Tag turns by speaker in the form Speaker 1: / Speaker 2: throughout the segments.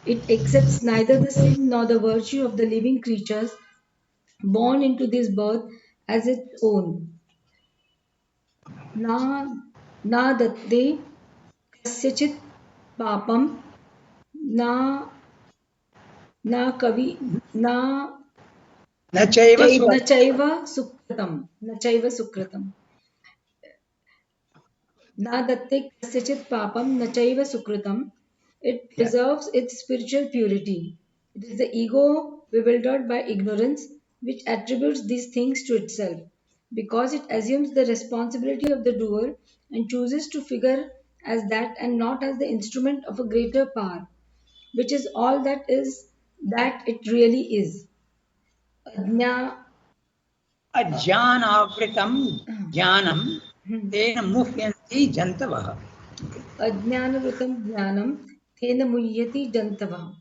Speaker 1: It accepts neither the sin nor the virtue of the living creatures born into this birth as its own. Na na datte kasyachit papam na na kavi na
Speaker 2: Nachaiva
Speaker 1: na
Speaker 2: Sukritam.
Speaker 1: chaiva sukritam na chaiva sukritam na datte kasyachit papam na chaiva sukritam. It
Speaker 2: Yeah.
Speaker 1: preserves its spiritual purity. It is the ego bewildered by ignorance which attributes these things to itself, because it assumes the responsibility of the doer and chooses to figure as that and not as the instrument of a greater power, which is all that it really is. Ajna,
Speaker 2: Ajnanavritam jnanam tena muhyanti jantavah.
Speaker 1: Ajnanavritam jnanam tena muhyati jantava.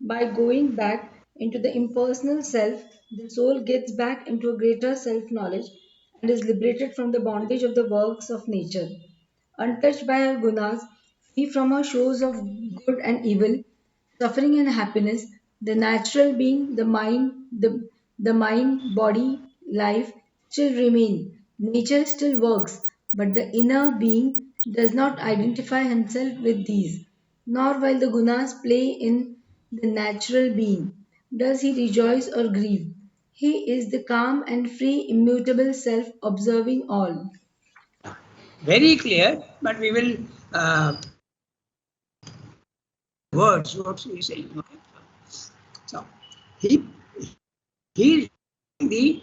Speaker 1: By going back into the impersonal self, the soul gets back into a greater self knowledge and is liberated from the bondage of the works of nature. Untouched by her gunas, free from her shows of good and evil, suffering and happiness, the natural being, the mind, body, life still remain. Nature still works, but the inner being does not identify himself with these, nor while the gunas play in the natural being does he rejoice or grieve. He is the calm and free, immutable self observing all.
Speaker 2: Very clear, but we will words what he is saying. Okay? So he he the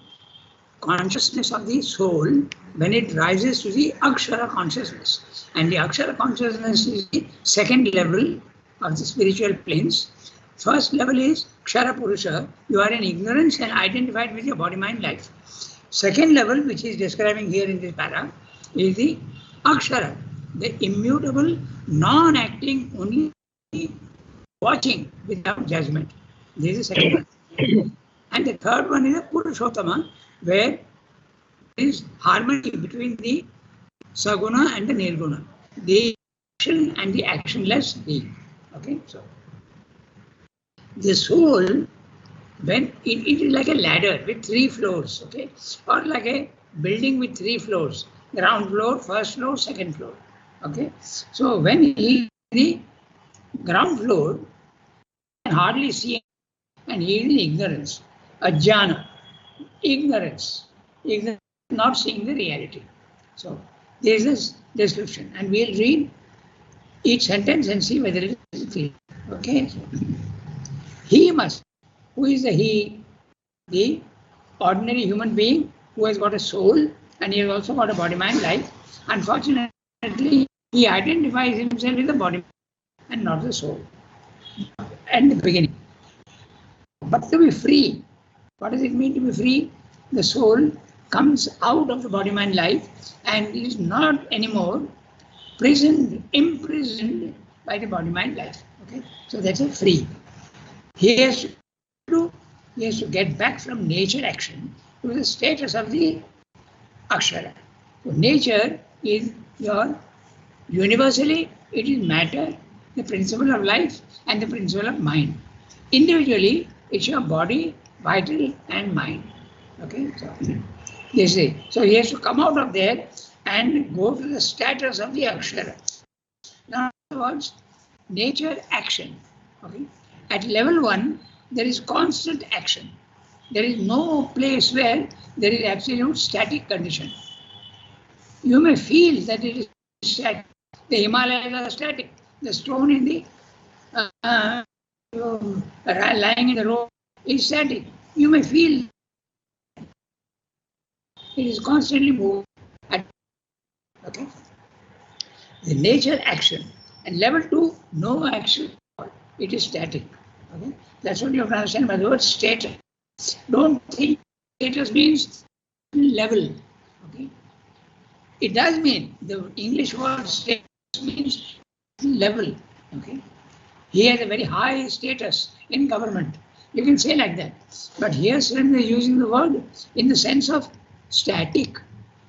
Speaker 2: consciousness of the soul when it rises to the Akshara consciousness. And the Akshara consciousness is the second level of the spiritual planes. First level is Kshara Purusha. You are in ignorance and identified with your body, mind, life. Second level, which is describing here in this para, is the Akshara, the immutable, non acting, only watching without judgment. This is the second one. And the third one is a Purushottama, where there is harmony between the Saguna and the Nirguna, the action and the actionless being. Okay, so the soul, when it is like a ladder with three floors, okay, or like a building with three floors, ground floor, first floor, second floor. Okay, so when he the ground floor, can hardly see, and he is in ignorance, ajnana, ignorance, not seeing the reality. So there is this description, and we'll read each sentence and see whether it is clear. Okay. He must. Who is the he? The ordinary human being who has got a soul and he has also got a body, mind, life. Unfortunately, he identifies himself with the body and not the soul at the beginning. But to be free, what does it mean to be free? The soul comes out of the body, mind, life and is not anymore imprisoned by the body, mind, life. Okay, so that's a free. He has to he has to get back from nature action to the status of the akshara. So nature is your universally it is matter, the principle of life and the principle of mind. Individually, it's your body, vital and mind. Okay, so this is so he has to come out of there and go to the status of the akshara. Now, in other words, nature action. Okay? At level 1, there is constant action. There is no place where there is absolute static condition. You may feel that it is static. The Himalayas are static. The stone in the lying in the road is static. You may feel it is constantly moving. Okay? The nature action. And level 2, no action. It is static. Okay? That's what you have to understand by the word status. Don't think status means level. Okay? It does mean the English word status means level. Okay? He has a very high status in government. You can say like that. But here Sridhar is using the word in the sense of static,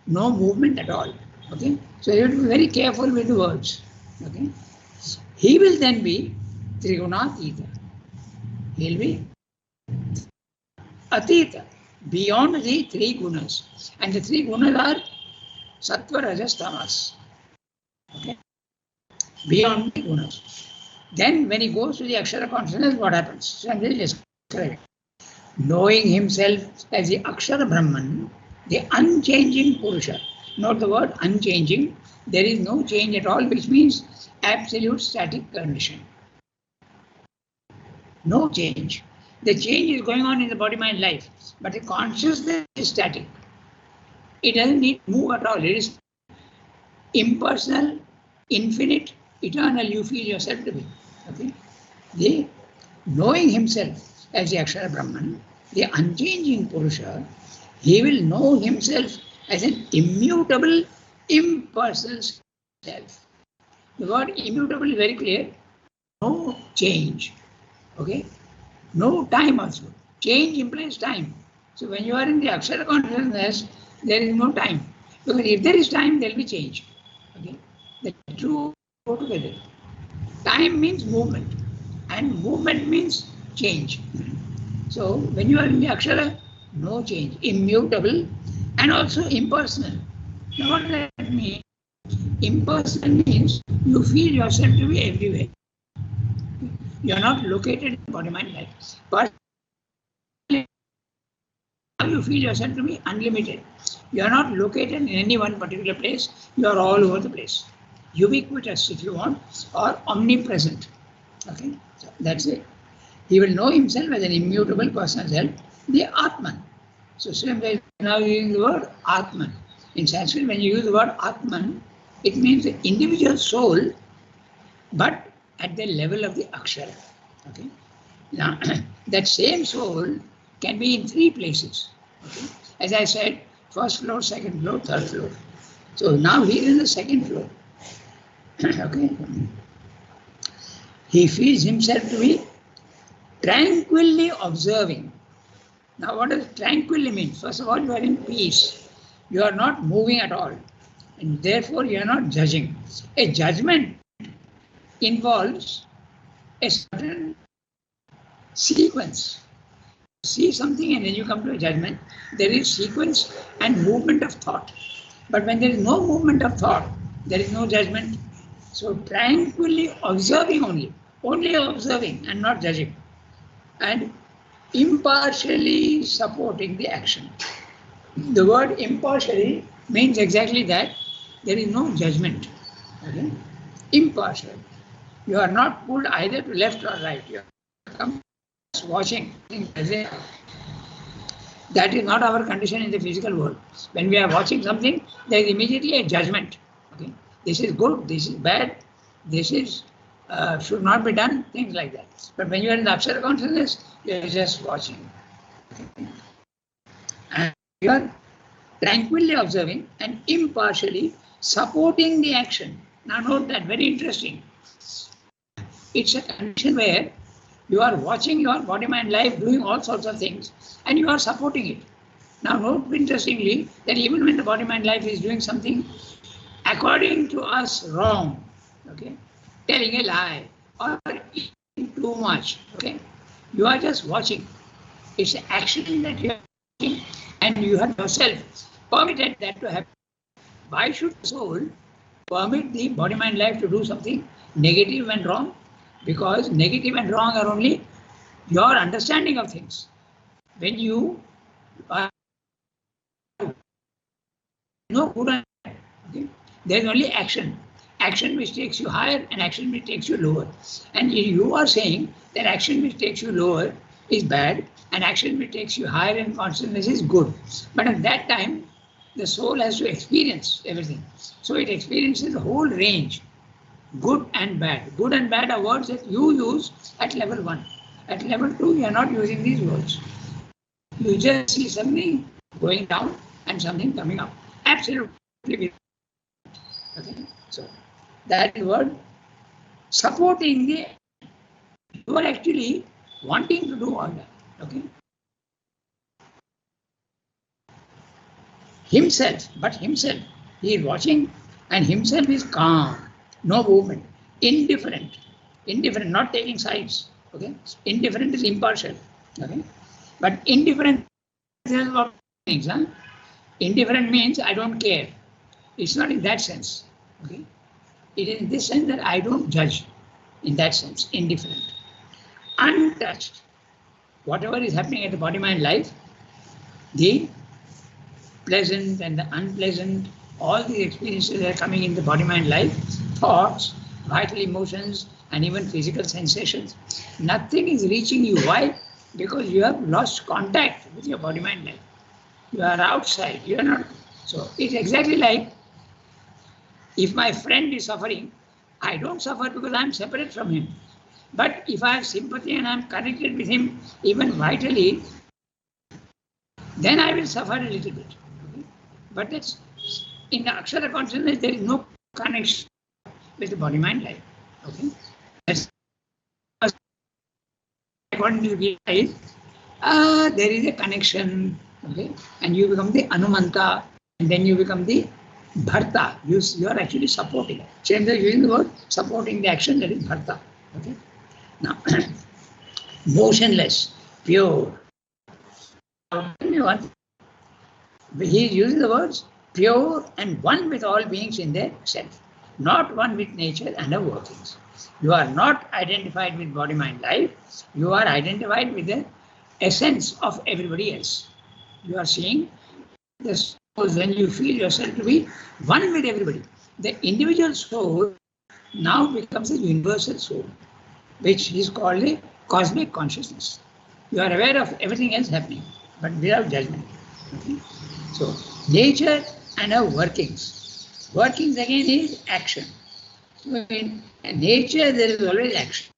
Speaker 2: no movement at all. Okay? So you have to be very careful with the words. Okay? He will then be Trigunatita. He'll be Atita, beyond the three gunas. And the three gunas are Sattva, Rajas, Tamas. Okay? Beyond the gunas. Then when he goes to the Akshara consciousness, what happens? So I'm really describing. Knowing himself as the Akshara Brahman, the unchanging Purusha. Note the word unchanging. There is no change at all, which means absolute static condition. No change. The change is going on in the body mind life, but the consciousness is static. It doesn't need to move at all. It is impersonal, infinite, eternal. You feel yourself to be. Okay? The knowing himself as the Akshara Brahman, the unchanging Purusha, he will know himself as an immutable, impersonal self. The word immutable is very clear. No change. Okay? No time also. Change implies time. So when you are in the Akshara consciousness, there is no time. Because if there is time, there will be change. Okay? The two go together. Time means movement, and movement means change. So when you are in the Akshara, no change, immutable, and also impersonal. Now what does that mean? Impersonal means you feel yourself to be everywhere. You are not located in body mind life. But you feel yourself to be unlimited. You are not located in any one particular place. You are all over the place. Ubiquitous, if you want, or omnipresent. Okay, so that's it. He will know himself as an immutable personal self, the Atman. So same way now using the word Atman. In Sanskrit, when you use the word Atman, it means the individual soul, but at the level of the Akshara. Okay. Now, that same soul can be in three places. Okay? As I said, first floor, second floor, third floor. So now he is in the second floor. Okay? He feels himself to be tranquilly observing. Now, what does tranquilly mean? First of all, you are in peace. You are not moving at all. And therefore, you are not judging. A judgment involves a certain sequence. See something and then you come to a judgment. There is sequence and movement of thought. But when there is no movement of thought, there is no judgment. So tranquilly observing only observing and not judging, and impartially supporting the action. The word impartially means exactly that. There is no judgment. Okay? Impartial. You are not pulled either to left or right. You are watching. That is not our condition in the physical world. When we are watching something, there is immediately a judgment. Okay, this is good, this is bad, this is should not be done, things like that. But when you are in the Akshara consciousness, you are just watching. And you are tranquilly observing and impartially supporting the action. Now note that, very interesting. It's a condition where you are watching your body mind life doing all sorts of things and you are supporting it. Now note interestingly that even when the body mind life is doing something according to us wrong, okay, telling a lie or eating too much, okay, you are just watching. It's an action that you are watching and you have yourself permitted that to happen. Why should the soul permit the body mind life to do something negative and wrong? Because negative and wrong are only your understanding of things. When you are no good and bad, okay, there is only action. Action which takes you higher and action which takes you lower. And you are saying that action which takes you lower is bad and action which takes you higher in consciousness is good. But at that time, the soul has to experience everything. So it experiences the whole range, good and bad. Good and bad are words that you use at level 1. At level 2, you are not using these words. You just see something going down and something coming up. Absolutely. Okay. So that word supporting the, you are actually wanting to do all that. Okay. Himself, but himself, he is watching and himself is calm, no movement, indifferent. Indifferent, not taking sides. Okay, indifferent is impartial. Okay, but indifferent is what things. Huh? Indifferent means I don't care. It's not in that sense. Okay, it is in this sense that I don't judge. In that sense, indifferent, untouched. Whatever is happening at the body mind life, the pleasant and the unpleasant, all the experiences that are coming in the body mind life, thoughts, vital emotions, and even physical sensations. Nothing is reaching you. Why? Because you have lost contact with your body mind life. You are outside, you are not. So it's exactly like if my friend is suffering, I don't suffer because I'm separate from him. But if I have sympathy and I'm connected with him, even vitally, then I will suffer a little bit. Okay? But that's in the Akshara consciousness, there is no connection with the body mind life. Okay? That's according to Gita is there is a connection, okay, and you become the Anumanta, and then you become the Bharta. You are actually supporting. Change the using the word supporting the action, that is Bharta. Okay. Now, motionless, pure. He is using the words pure and one with all beings in their self, not one with nature and her workings. You are not identified with body mind life, you are identified with the essence of everybody else. You are seeing the soul when you feel yourself to be one with everybody. The individual soul now becomes a universal soul, which is called a cosmic consciousness. You are aware of everything else happening, but without judgment. Okay? So, nature and her workings. Workings again is action. So, in nature, there is always action.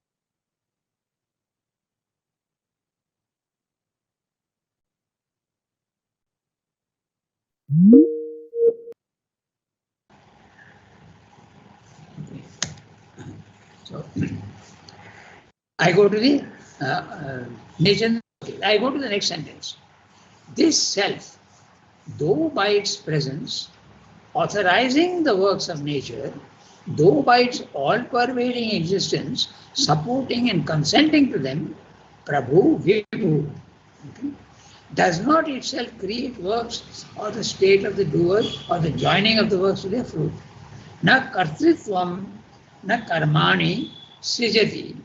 Speaker 2: So, I go to the nature. I go to the next sentence. This self, though by its presence, authorizing the works of nature, though by its all-pervading existence, supporting and consenting to them, Prabhu Vibhu, okay, does not itself create works or the state of the doer or the joining of the works to their fruit. Na kartritvam, na karmani srijati,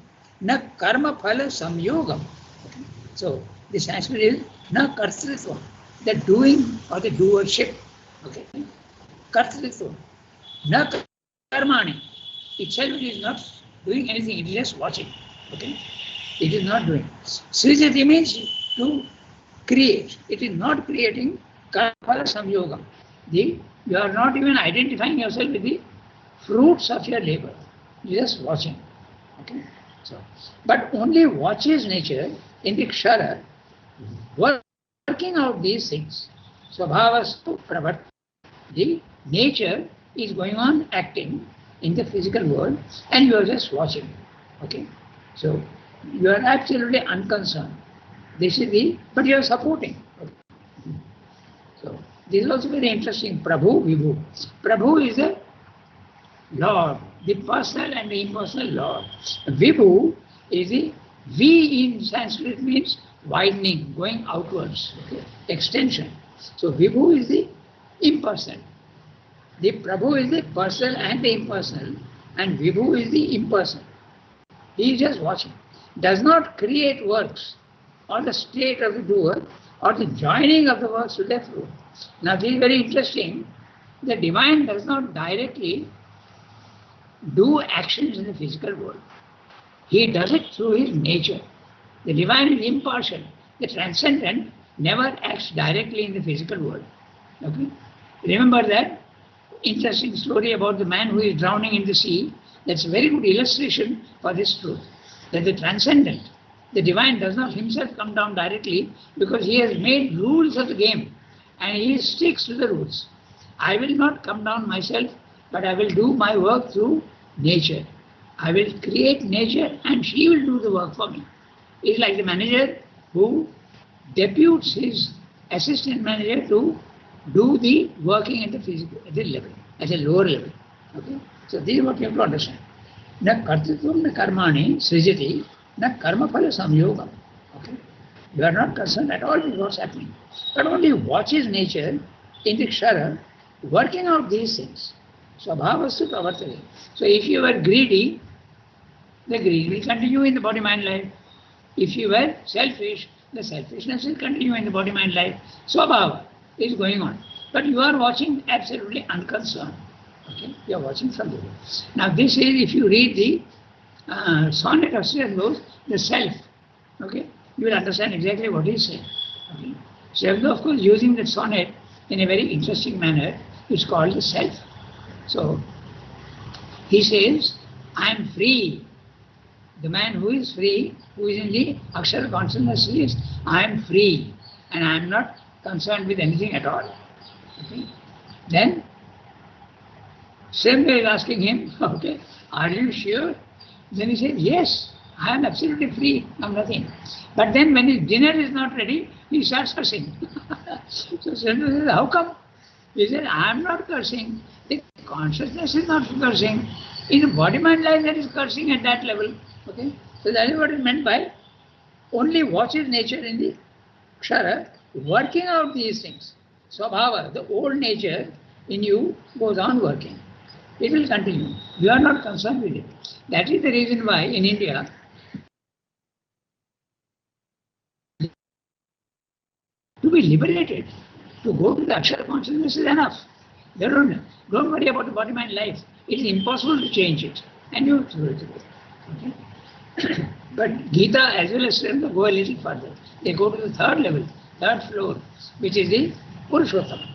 Speaker 2: na karma phala samyogam. So the Sanskrit is na kartritvam, the doing or the doership. Okay. Kartritvam, na karmani. Itself it is not doing anything, it is just watching. Okay. It is not doing. Srijati means to create. It is not creating karma samyoga. You are not even identifying yourself with the fruits of your labor. You are just watching. Okay. So, but only watches nature in the kshara working out these things. Swabhavastu pravat. The nature is going on acting in the physical world and you are just watching. Okay. So you are absolutely unconcerned. This is the, but you are supporting. Okay. So this is also very interesting. Prabhu, Vibhu. Prabhu is the Lord, the personal and the impersonal Lord. Vibhu is the V in Sanskrit means widening, going outwards, okay, extension. So Vibhu is the impersonal. The Prabhu is the personal and the impersonal, and Vibhu is the impersonal. He is just watching. Does not create works or the state of the doer or the joining of the works to their fruit. Now, this is very interesting. The divine does not directly do actions in the physical world. He does it through his nature. The divine is impartial. The transcendent never acts directly in the physical world. Okay? Remember that interesting story about the man who is drowning in the sea? That's a very good illustration for this truth. That the transcendent, the divine does not himself come down directly because he has made rules of the game and he sticks to the rules. I will not come down myself, but I will do my work through nature. I will create nature and she will do the work for me. It's like the manager who deputes his assistant manager to do the working at the physical at the level, at a lower level. Okay? So this is what you have to understand. न कर्तृत्वं न कर्माणि सृजति न कर्मफल संयोगम. Okay? You are not concerned at all with what's happening, but only watches nature in the kshara working out these things. Swabhavastu pravartate. So if you were greedy, the greed will continue in the body mind life. If you were selfish, the selfishness will continue in the body mind life. Swabhava is going on. But you are watching absolutely unconcerned. Okay? You are watching from the way. Now, this is if you read the sonnet of Sri Aurobindo, the self. Okay? You will understand exactly what he is saying. Okay? Sri Aurobindo, of course, using the sonnet in a very interesting manner, is called the self. So, he says, I am free. The man who is free, who is in the Akshara consciousness, is I am free and I am not concerned with anything at all. Okay? Then same way is asking him, okay, are you sure? Then he said, yes, I am absolutely free of nothing. But then when his dinner is not ready, he starts cursing. So Sandra says, how come? He said, I am not cursing. The consciousness is not cursing. In the body mind life, that is cursing at that level. Okay? So that is what is meant by only watches nature in the kshara working out these things. Swabhava, the old nature in you goes on working. It will continue. You are not concerned with it. That is the reason why in India, to be liberated, to go to the Akshara consciousness is enough. Don't worry about the body mind life. It is impossible to change it. And you throw it away. Okay? But Gita as well as Ranga go a little further. They go to the third level, third floor, which is the Purushottama.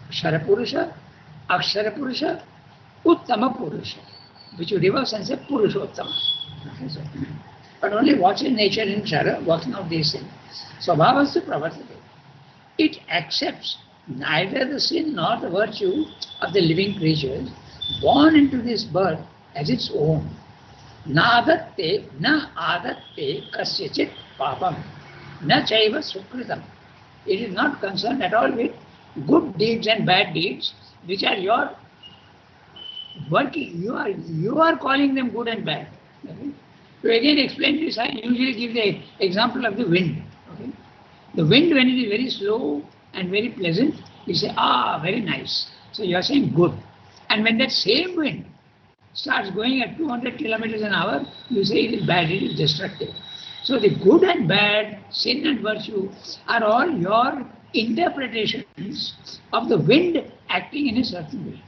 Speaker 2: Kshara Purusha, Akshara Purusha, Uttama Purusha, which you reverse and say Purushottama. Okay, so, but only watching nature in Kshara, working out these things. Swabhavastu pravartate. It accepts neither the sin nor the virtue of the living creatures born into this birth as its own. Nadatte na adatte kasyachit papam na chaiva sukritam. It is not concerned at all with good deeds and bad deeds, which are your working. You are calling them good and bad. Okay? To again explain this, I usually give the example of the wind. Okay? The wind, when it is very slow and very pleasant, you say, ah, very nice. So you are saying good. And when that same wind starts going at 200 kilometers an hour, you say it is bad, it is destructive. So the good and bad, sin and virtue are all your interpretations of the wind acting in a certain way.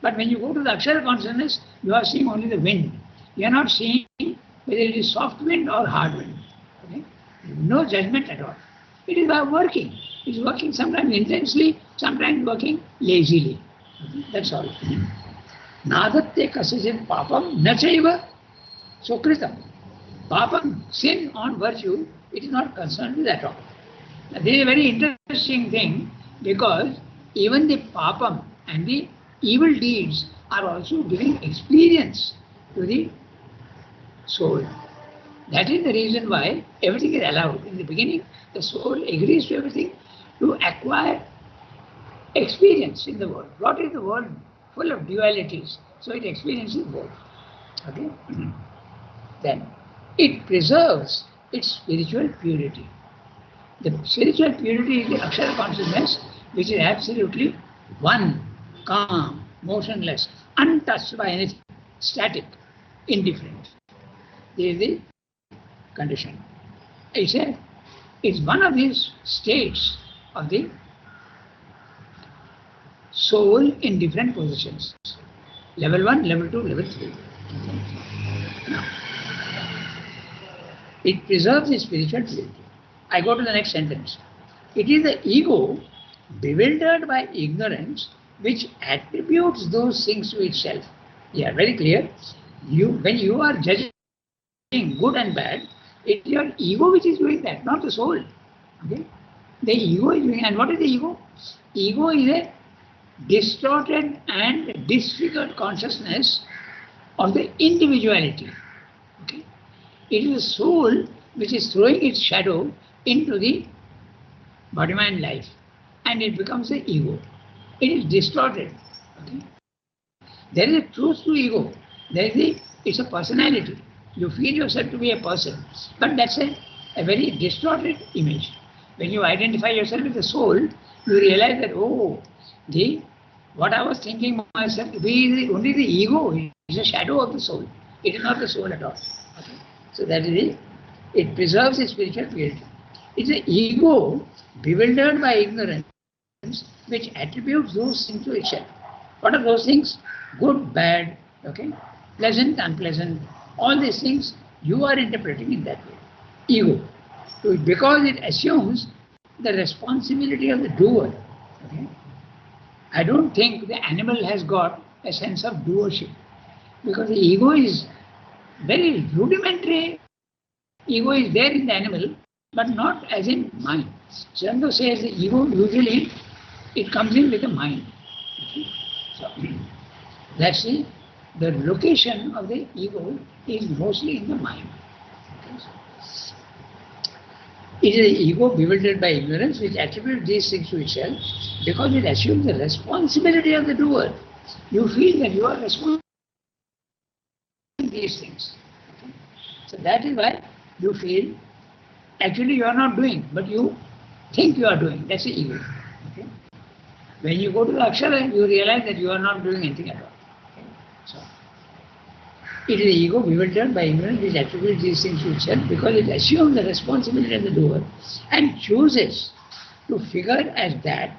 Speaker 2: But when you go to the Akshara consciousness, you are seeing only the wind. You are not seeing whether it is soft wind or hard wind. Okay? No judgment at all. It is about working. It is working sometimes intensely, sometimes working lazily. Okay? That's all. Nadatte kasajit papam nachaiva sokritam. Papam, sin on virtue, it is not concerned with at all. Now, this is a very interesting thing because even the papam and the evil deeds are also giving experience to the soul. That is the reason why everything is allowed. In the beginning, the soul agrees to everything to acquire experience in the world. What is the world? Full of dualities. So it experiences both. Okay? Then it preserves its spiritual purity. The spiritual purity is the Akshara consciousness, which is absolutely one, calm, motionless, untouched by anything, static, indifferent. This is the condition. I said it's one of these states of the soul in different positions. Level 1, level 2, level 3. Now, it preserves its spiritual purity. I go to the next sentence. It is the ego bewildered by ignorance which attributes those things to itself. Yeah, very clear. When you are judging good and bad, it's your ego which is doing that, not the soul. Okay? The ego is doing, and what is the ego? Ego is a distorted and disfigured consciousness of the individuality. Okay? It is the soul which is throwing its shadow into the body mind life and it becomes the ego. It is distorted. Okay? There is a truth to ego. It's a personality. You feel yourself to be a person, but that's a very distorted image. When you identify yourself with the soul, you realize that, oh, the what I was thinking myself to be is only the ego, is a shadow of the soul. It is not the soul at all. Okay? So that is it. It preserves its spiritual purity. It's the ego bewildered by ignorance which attributes those things to itself. What are those things? Good, bad, okay, pleasant, unpleasant, all these things you are interpreting in that way. Ego. So because it assumes the responsibility of the doer. Okay? I don't think the animal has got a sense of doership because the ego is very rudimentary. Ego is there in the animal, but not as in mind. Shanto says the ego usually it comes in with the mind. So let's see, the location of the ego is mostly in the mind. It is the ego bewildered by ignorance which attributes these things to itself because it assumes the responsibility of the doer. You feel that you are responsible for these things. So that is why you feel actually you are not doing, but you think you are doing. That's the ego. Okay? When you go to the akshara, you realize that you are not doing anything at all. Okay? So it is the ego bewildered by ignorance which attributes these things to itself because it assumes the responsibility of the doer and chooses to figure as that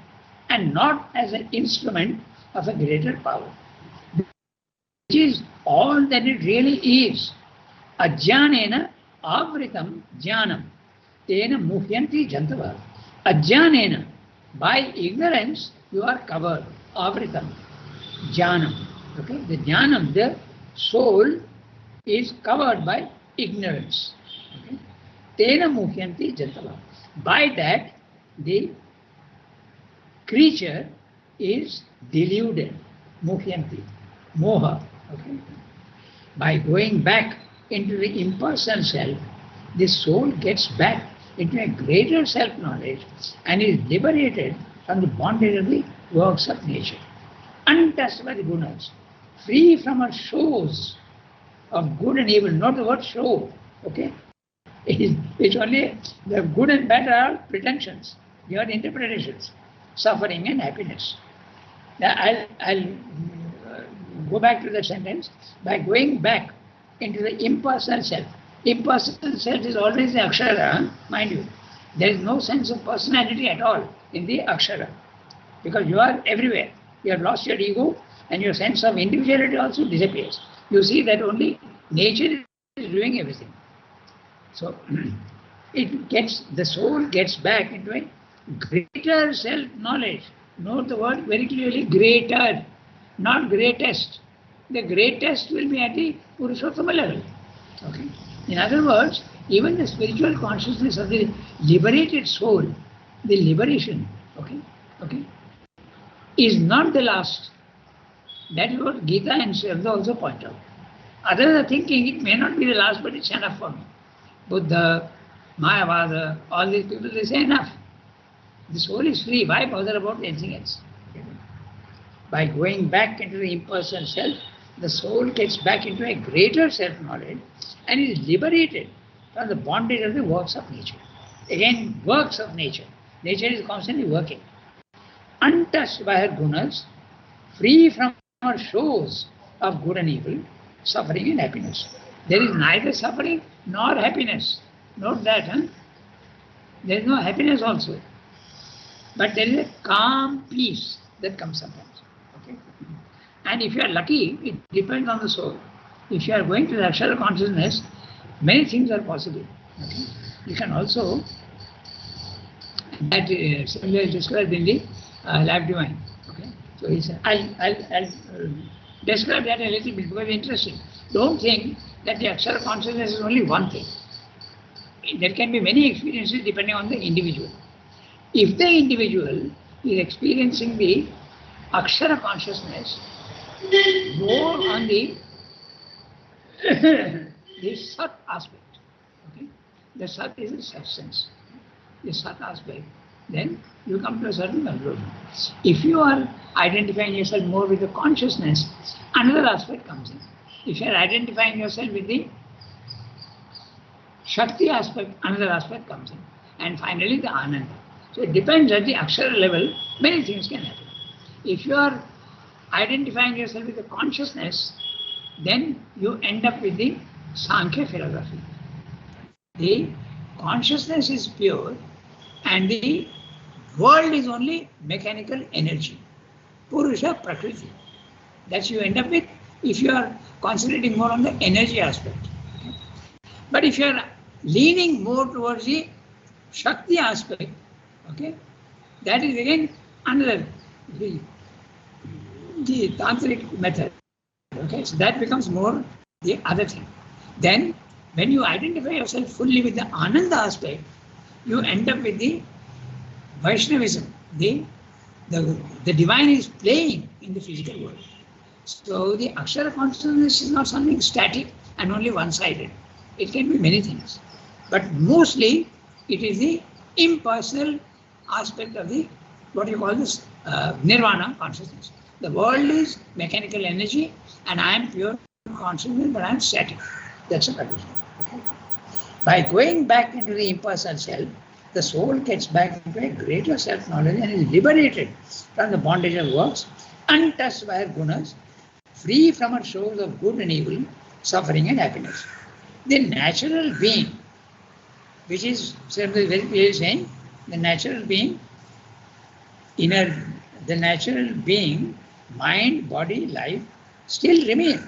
Speaker 2: and not as an instrument of a greater power, which is all that it really is. Ajnanena avritam jnanam tena muhyanti jantava. Ajnanena, by ignorance you are covered. Avritam, jnanam. Okay, the jnanam, the soul is covered by ignorance. Okay? Tena muhyanti jantava. By that, the creature is deluded. Muhyanti, moha. Okay? By going back into the impersonal self, the soul gets back into a greater self knowledge and is liberated from the bondage of the works of nature. Untouched by the gunas, free from our shows of good and evil, not the word show, okay? It's only the good and bad are pretensions, they are interpretations, suffering and happiness. Now I'll go back to the sentence by going back into the impersonal self. Impersonal self is always the akshara, mind you. There is no sense of personality at all in the akshara because you are everywhere. You have lost your ego and your sense of individuality also disappears. You see that only nature is doing everything. So the soul gets back into a greater self-knowledge. Note the word very clearly, greater, not greatest. The greatest will be at the Purushottama level. Okay. In other words, even the spiritual consciousness of the liberated soul, the liberation, okay, is not the last. That is what Gita and Shrivda also point out. Others are thinking it may not be the last, but it's enough for me. Buddha, Mayavada, all these people, they say enough. The soul is free. Why bother about anything else? By going back into the impersonal self, the soul gets back into a greater self knowledge and is liberated from the bondage of the works of nature. Again, works of nature. Nature is constantly working. Untouched by her gunas, free from her shows of good and evil, suffering and happiness. There is neither suffering nor happiness. Note that, huh? There is no happiness also. But there is a calm peace that comes sometimes. Okay? And if you are lucky, it depends on the soul. If you are going to the Akshara consciousness, many things are possible. Okay? You can also, that similarly described in the Life Divine. Okay? So he said, I'll describe that a little bit because it's interesting. Don't think that the Akshara consciousness is only one thing. There can be many experiences depending on the individual. If the individual is experiencing the Akshara consciousness more on the the Sat aspect, okay? The Sat is the substance, the Sat aspect, then you come to a certain conclusion. If you are identifying yourself more with the consciousness, another aspect comes in. If you are identifying yourself with the Shakti aspect, another aspect comes in. And finally, the Ananda. So it depends at the Akshara level, many things can happen. If you are identifying yourself with the consciousness, then you end up with the Sankhya philosophy. The consciousness is pure and the world is only mechanical energy. Purusha Prakriti. That you end up with if you are concentrating more on the energy aspect. But if you are leaning more towards the Shakti aspect, okay, that is again another the, the tantric method. Okay, so that becomes more the other thing. Then, when you identify yourself fully with the Ananda aspect, you end up with the Vaishnavism. The divine is playing in the physical world. So the Akshara consciousness is not something static and only one-sided. It can be many things. But mostly it is the impersonal aspect of the what you call this nirvana consciousness. The world is mechanical energy and I am pure consciousness, but I am static. That's a condition. Okay. By going back into the impersonal self, the soul gets back into a greater self-knowledge and is liberated from the bondage of works, untouched by her gunas, free from her shows of good and evil, suffering and happiness. The natural being, which is very clearly saying, the natural being, inner, the natural being, mind, body, life, still remain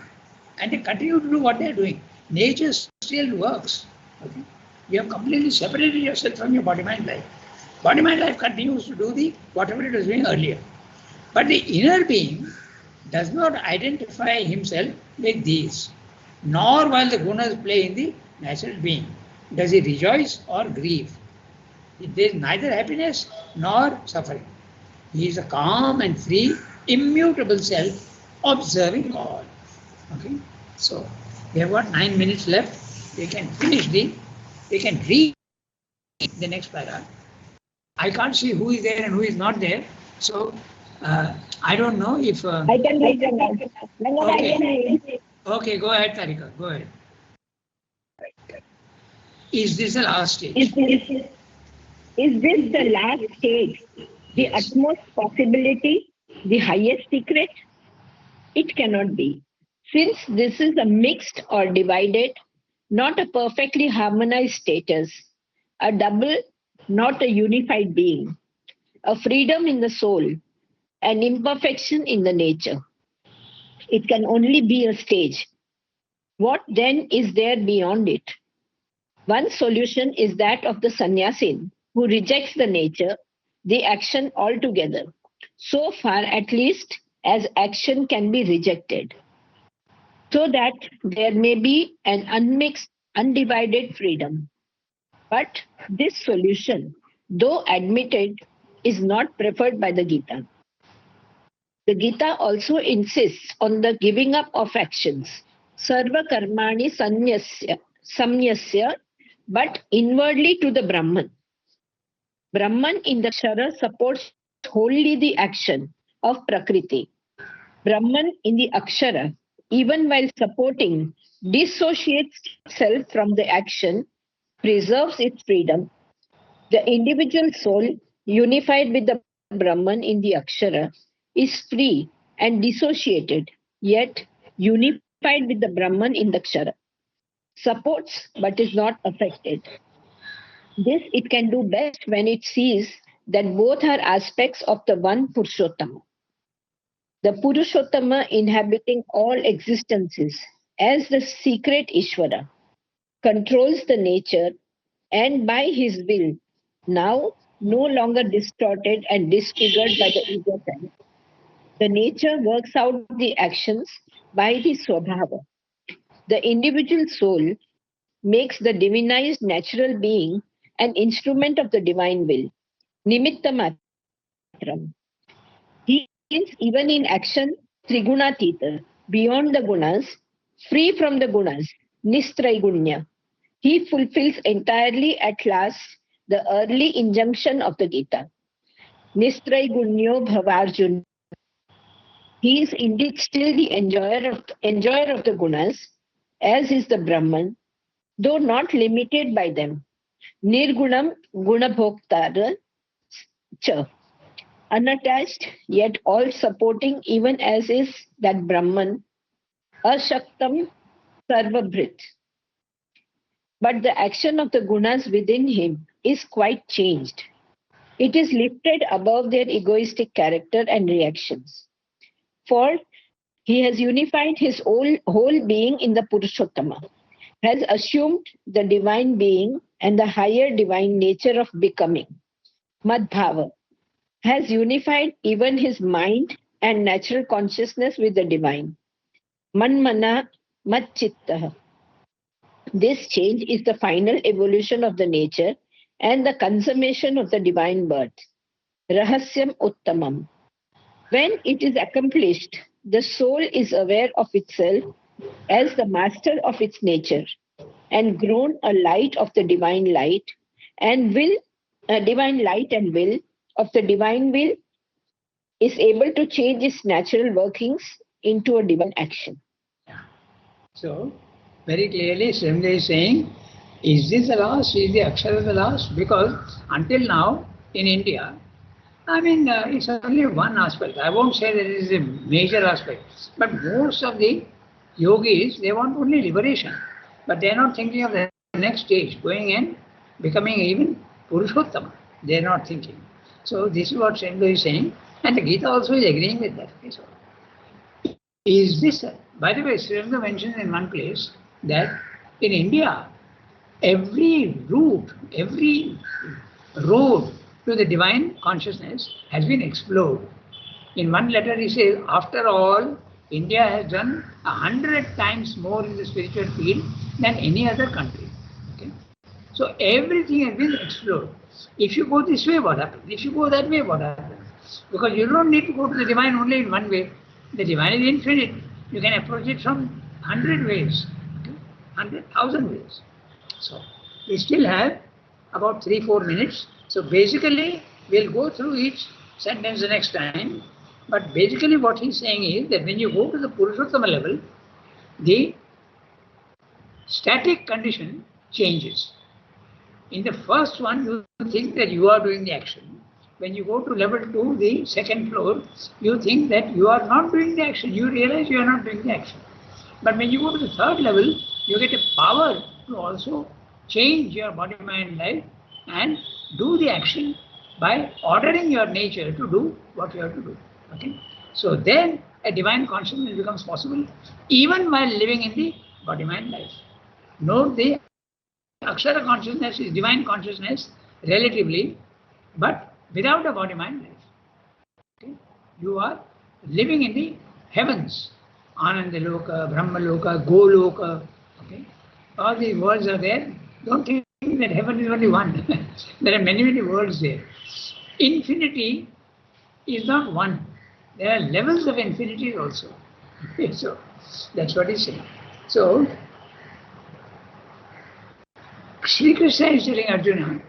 Speaker 2: and they continue to do what they are doing. Nature still works. Okay? You have completely separated yourself from your body mind life. Body mind life continues to do the whatever it was doing earlier. But the inner being does not identify himself with these, nor while the gunas play in the natural being does he rejoice or grieve. There is neither happiness nor suffering. He is a calm and free, immutable self, observing all. Okay, so we have got 9 minutes left. We can read the next paragraph. I can't see who is there and who is not there. So I don't know if.
Speaker 3: I can read them now.
Speaker 2: Okay. Okay, go ahead, Tarika. Go ahead. Is this the last
Speaker 3: Is
Speaker 2: stage?
Speaker 3: this, is this the last stage, the
Speaker 2: Yes.
Speaker 3: utmost possibility, the highest secret? It cannot be. Since this is a mixed or divided, not a perfectly harmonized status, a double, not a unified being, a freedom in the soul, an imperfection in the nature. It can only be a stage. What then is there beyond it? One solution is that of the sannyasin, who rejects the nature, the action altogether, so far at least as action can be rejected, so that there may be an unmixed, undivided freedom. But this solution, though admitted, is not preferred by the Gita. The Gita also insists on the giving up of actions, sarva karmani samyasya, but inwardly to the Brahman. Brahman in the Akshara supports wholly the action of Prakriti. Brahman in the Akshara, even while supporting, dissociates itself from the action, preserves its freedom. The individual soul, unified with the Brahman in the Akshara, is free and dissociated, yet unified with the Brahman in the Akshara, supports but is not affected. This it can do best when it sees that both are aspects of the one Purushottama. The Purushottama inhabiting all existences as the secret Ishvara controls the nature and by his will, now no longer distorted and disfigured by the ego self. The nature works out the actions by the Swabhava. The individual soul makes the divinized natural being an instrument of the divine will, nimitta matram. He is, even in action, trigunatita, beyond the gunas, free from the gunas, nistraigunya. He fulfills entirely at last the early injunction of the Gita. Nistraigunyo bhavarjuna. He is indeed still the enjoyer of the gunas, as is the Brahman, though not limited by them. Nirgunam gunabhoktara cha. Unattached, yet all supporting, even as is that Brahman, Ashaktam Sarvabhrit. But the action of the gunas within him is quite changed. It is lifted above their egoistic character and reactions. For he has unified his whole being in the Purushottama, has assumed the divine being and the higher divine nature of becoming, Madhava, has unified even his mind and natural consciousness with the divine, Manmana Madchittaha. This change is the final evolution of the nature and the consummation of the divine birth, Rahasyam Uttamam. When it is accomplished, the soul is aware of itself as the master of its nature and grown a light of the divine light and will, divine light and will of the divine will is able to change its natural workings into a divine action.
Speaker 2: Yeah. So, very clearly, Srimli is saying, is this the last? Is the Akshara the last? Because until now, in India, I mean, it's only one aspect. I won't say that it is a major aspect, but most of the yogis, they want only liberation, but they are not thinking of the next stage, going and becoming even Purushottama. They are not thinking. So this is what Srimli is saying, and the Gita also is agreeing with that. Okay, so is this, by the way, Srimli mentions in one place that in India, every route, every road to the divine consciousness has been explored. In one letter, he says, after all, India has done 100 times more in the spiritual field than any other country. Okay? So everything has been explored. If you go this way, what happens? If you go that way, what happens? Because you don't need to go to the divine only in one way. The divine is infinite. You can approach it from 100 ways, okay? 100,000 ways. So we still have about 3-4 minutes. So basically, we'll go through each sentence the next time. But basically, what he's saying is that when you go to the Purushottama level, the static condition changes. In the first one, you think that you are doing the action. When you go to level 2, the second floor, you think that you are not doing the action. You realize you are not doing the action. But when you go to the third level, you get a power to also change your body, mind, life and do the action by ordering your nature to do what you have to do. Okay? So then a divine consciousness becomes possible even while living in the body, mind, life. Note the Akshara consciousness is divine consciousness relatively, but without a body, mind, life. Okay? You are living in the heavens, Ananda Loka, Brahma Loka, Go Loka. Okay? All these words are there. Don't think that heaven is only one. There are many, many words there. Infinity is not one. There are levels of infinity also. Okay, so that's what he's saying. So Sri Krishna is telling Arjuna,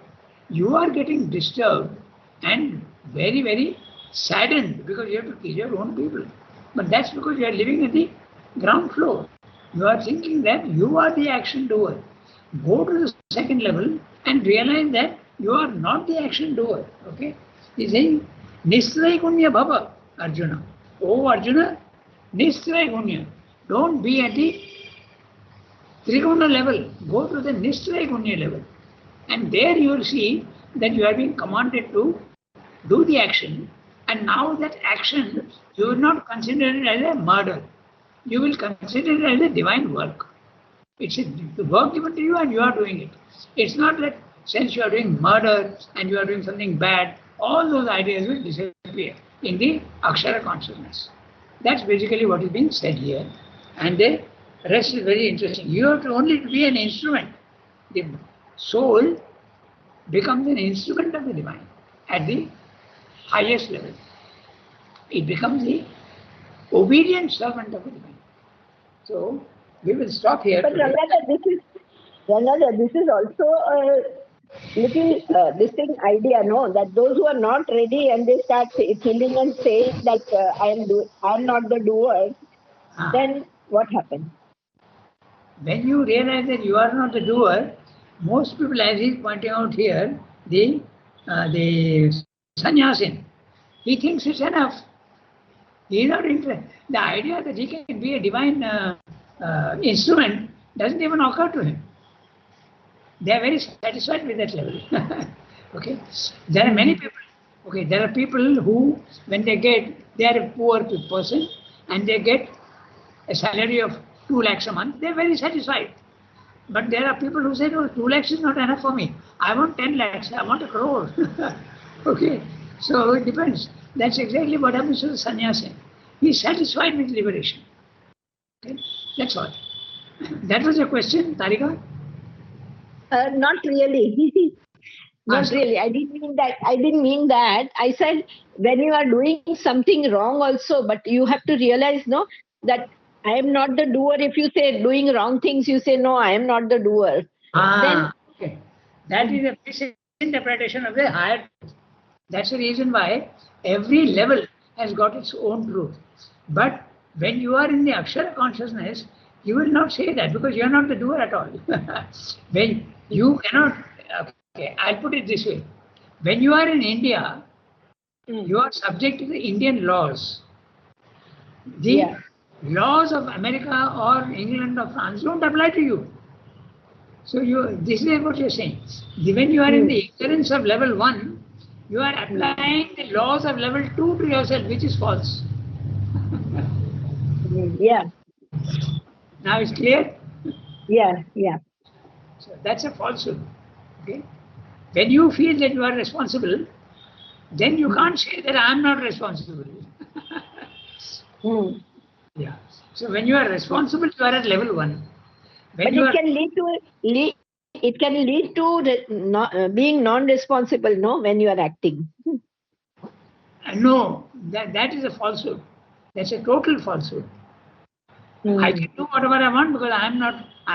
Speaker 2: you are getting disturbed and very, very saddened because you have to kill your own people. But that's because you are living at the ground floor. You are thinking that you are the action doer. Go to the second level and realize that you are not the action doer. Okay? He's saying, Nistray Gunya Bhava, Arjuna. Oh Arjuna, Nistray Gunya. Don't be at the Triguna level, go to the Nishchaya Gunya level. And there you will see that you are being commanded to do the action. And now that action, you will not consider it as a murder. You will consider it as a divine work. It's a work given to you and you are doing it. It's not that since you are doing murder and you are doing something bad, all those ideas will disappear in the Akshara consciousness. That's basically what is being said here. And the rest is very interesting. You have to only be an instrument. The soul becomes an instrument of the divine at the highest level. It becomes the obedient servant of the divine. So we will stop here
Speaker 3: But
Speaker 2: today.
Speaker 3: Ranga, this is also a little this thing idea, no, that those who are not ready and they start feeling and saying that I am not the doer,
Speaker 2: Ah.
Speaker 3: then what happens?
Speaker 2: When you realize that you are not the doer, most people, as he's pointing out here, the sannyasin, he thinks it's enough. He is not interested. The idea that he can be a divine instrument doesn't even occur to him. They are very satisfied with that level. Okay, there are many
Speaker 3: Hmm.
Speaker 2: people. Okay, there are people who, when they are a poor person, and they get a salary of 2 lakhs a month. They are very satisfied. But there are people who say, no, 2 lakhs is not enough for me. I want 10 lakhs. I want a crore. Okay. So it depends. That's exactly what happens to the sannyasi. He's satisfied with liberation. Okay. That's all. That was your question, Tarika?
Speaker 3: Not really.
Speaker 2: Ah,
Speaker 3: Not
Speaker 2: so,
Speaker 3: really. I didn't mean that. I didn't mean that. I said when you are doing something wrong also, but you have to realize, no, that I am not the doer. If you say doing wrong things, you say no, I am not the doer. Then
Speaker 2: okay. That is a misinterpretation of the higher truth. That's the reason why every level has got its own truth. But when you are in the Akshara consciousness, you will not say that because you are not the doer at all. When you cannot, okay, I'll put it this way. When you are in India, you
Speaker 3: mm,
Speaker 2: are subject to the Indian laws. The
Speaker 3: yeah,
Speaker 2: laws of America or England or France don't apply to you. So this is what you're saying. When you are in
Speaker 3: mm,
Speaker 2: the ignorance of level one, you are
Speaker 3: mm,
Speaker 2: applying the laws of level two to yourself, which is false.
Speaker 3: yeah,
Speaker 2: Now it's clear.
Speaker 3: yeah, yeah,
Speaker 2: So that's a falsehood. Okay. When you feel that you are responsible, then you
Speaker 3: mm,
Speaker 2: can't say that I am not responsible.
Speaker 3: mm,
Speaker 2: Yeah. So when you are
Speaker 3: yeah.
Speaker 2: responsible, you are at level one. When
Speaker 3: But
Speaker 2: you
Speaker 3: it
Speaker 2: are
Speaker 3: can it can lead to being non-responsible, no, when you are acting.
Speaker 2: no, that is a falsehood. That's a total falsehood. I can
Speaker 3: Mm,
Speaker 2: do whatever I want because I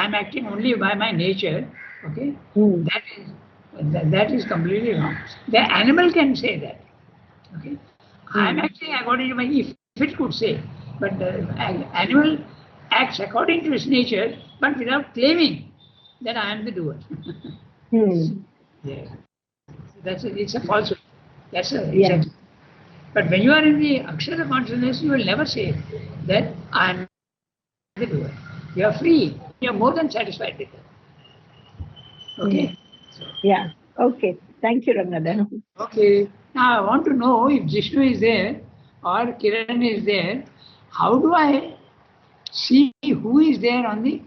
Speaker 2: am acting only by my nature. Okay,
Speaker 3: mm,
Speaker 2: that is that is completely wrong. The animal can say that. Okay, I am
Speaker 3: mm,
Speaker 2: acting according to my, if it could say, but the animal acts according to its nature, but without claiming that I am the doer.
Speaker 3: mm,
Speaker 2: Yeah, it's a falsehood. That's a,
Speaker 3: yeah.
Speaker 2: exactly. But when you are in the Akshara consciousness, you will never say that I am the doer. You are free. You are more than satisfied with that. Okay?
Speaker 3: Mm, yeah. Okay. Thank you, Ranga.
Speaker 2: Okay. Now I want to know if Jishnu is there or Kiran is there, how do I see who is there on the